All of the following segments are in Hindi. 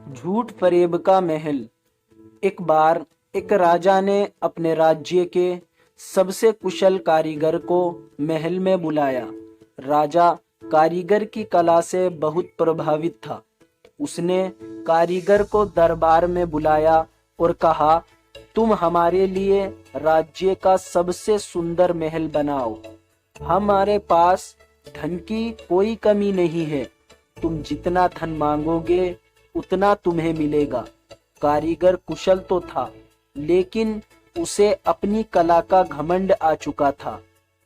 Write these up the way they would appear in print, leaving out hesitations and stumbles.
झूठ फरेब का महल। एक बार एक राजा ने अपने राज्य के सबसे कुशल कारीगर को महल में बुलाया। राजा कारीगर की कला से बहुत प्रभावित था। उसने कारीगर को दरबार में बुलाया और कहा, तुम हमारे लिए राज्य का सबसे सुंदर महल बनाओ। हमारे पास धन की कोई कमी नहीं है। तुम जितना धन मांगोगे उतना तुम्हें मिलेगा। कारीगर कुशल तो था, लेकिन उसे अपनी कला का घमंड आ चुका था।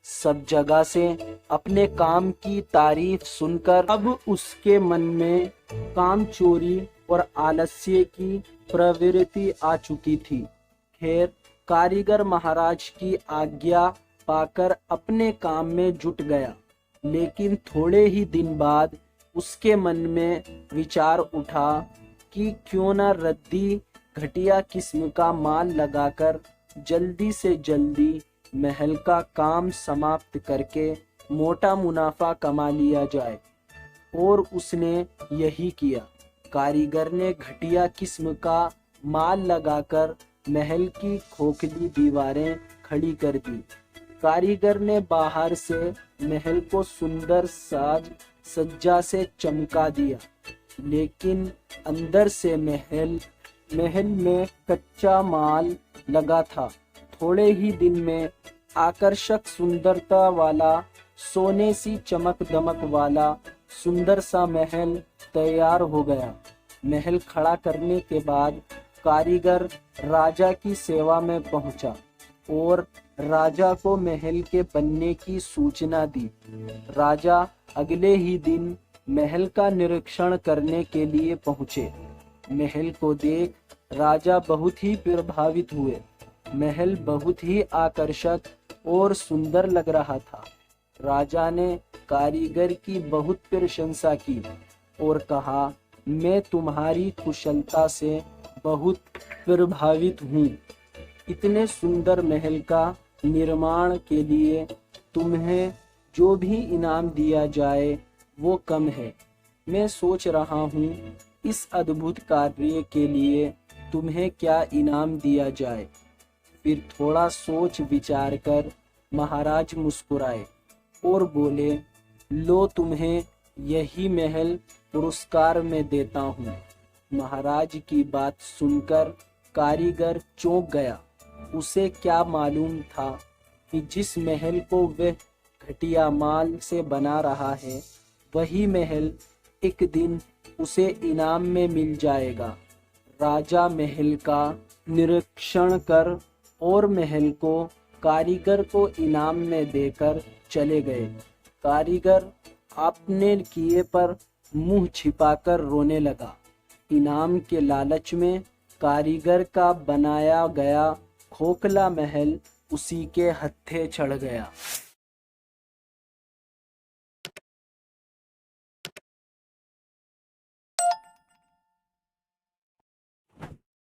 सब जगह से अपने काम की तारीफ सुनकर अब उसके मन में काम चोरी और आलस्य की प्रवृत्ति आ चुकी थी। खैर, कारीगर महाराज की आज्ञा पाकर अपने काम में जुट गया, लेकिन थोड़े ही दिन बाद उसके मन में विचार उठा कि क्यों न रद्दी घटिया किस्म का माल लगाकर जल्दी से जल्दी महल का काम समाप्त करके मोटा मुनाफा कमा लिया जाए। और उसने यही किया। कारीगर ने घटिया किस्म का माल लगाकर महल की खोखली दीवारें खड़ी कर दी। कारीगर ने बाहर से महल को सुंदर साज सज्जा से चमका दिया, लेकिन अंदर से महल में कच्चा माल लगा था। थोड़े ही दिन में आकर्षक सुंदरता वाला, सोने सी चमक दमक वाला सुंदर सा महल तैयार हो गया। महल खड़ा करने के बाद कारीगर राजा की सेवा में पहुंचा और राजा को महल के बनने की सूचना दी। राजा अगले ही दिन महल का निरीक्षण करने के लिए पहुंचे। महल को देख राजा बहुत ही प्रभावित हुए। महल बहुत ही आकर्षक और सुंदर लग रहा था। राजा ने कारीगर की बहुत प्रशंसा की और कहा, मैं तुम्हारी कुशलता से बहुत प्रभावित हूँ। इतने सुंदर महल का निर्माण के लिए तुम्हें जो भी इनाम दिया जाए वो कम है। मैं सोच रहा हूँ इस अद्भुत कार्य के लिए तुम्हें क्या इनाम दिया जाए। फिर थोड़ा सोच विचार कर महाराज मुस्कुराए और बोले, लो तुम्हें यही महल पुरस्कार में देता हूँ। महाराज की बात सुनकर कारीगर चौंक गया। उसे क्या मालूम था कि जिस महल को वह घटिया माल से बना रहा है, वही महल एक दिन उसे इनाम में मिल जाएगा। राजा महल का निरीक्षण कर और महल को कारीगर को इनाम में देकर चले गए। कारीगर अपने किए पर मुंह छिपाकर रोने लगा। इनाम के लालच में कारीगर का बनाया गया खोखला महल उसी के हत्थे चढ़ गया।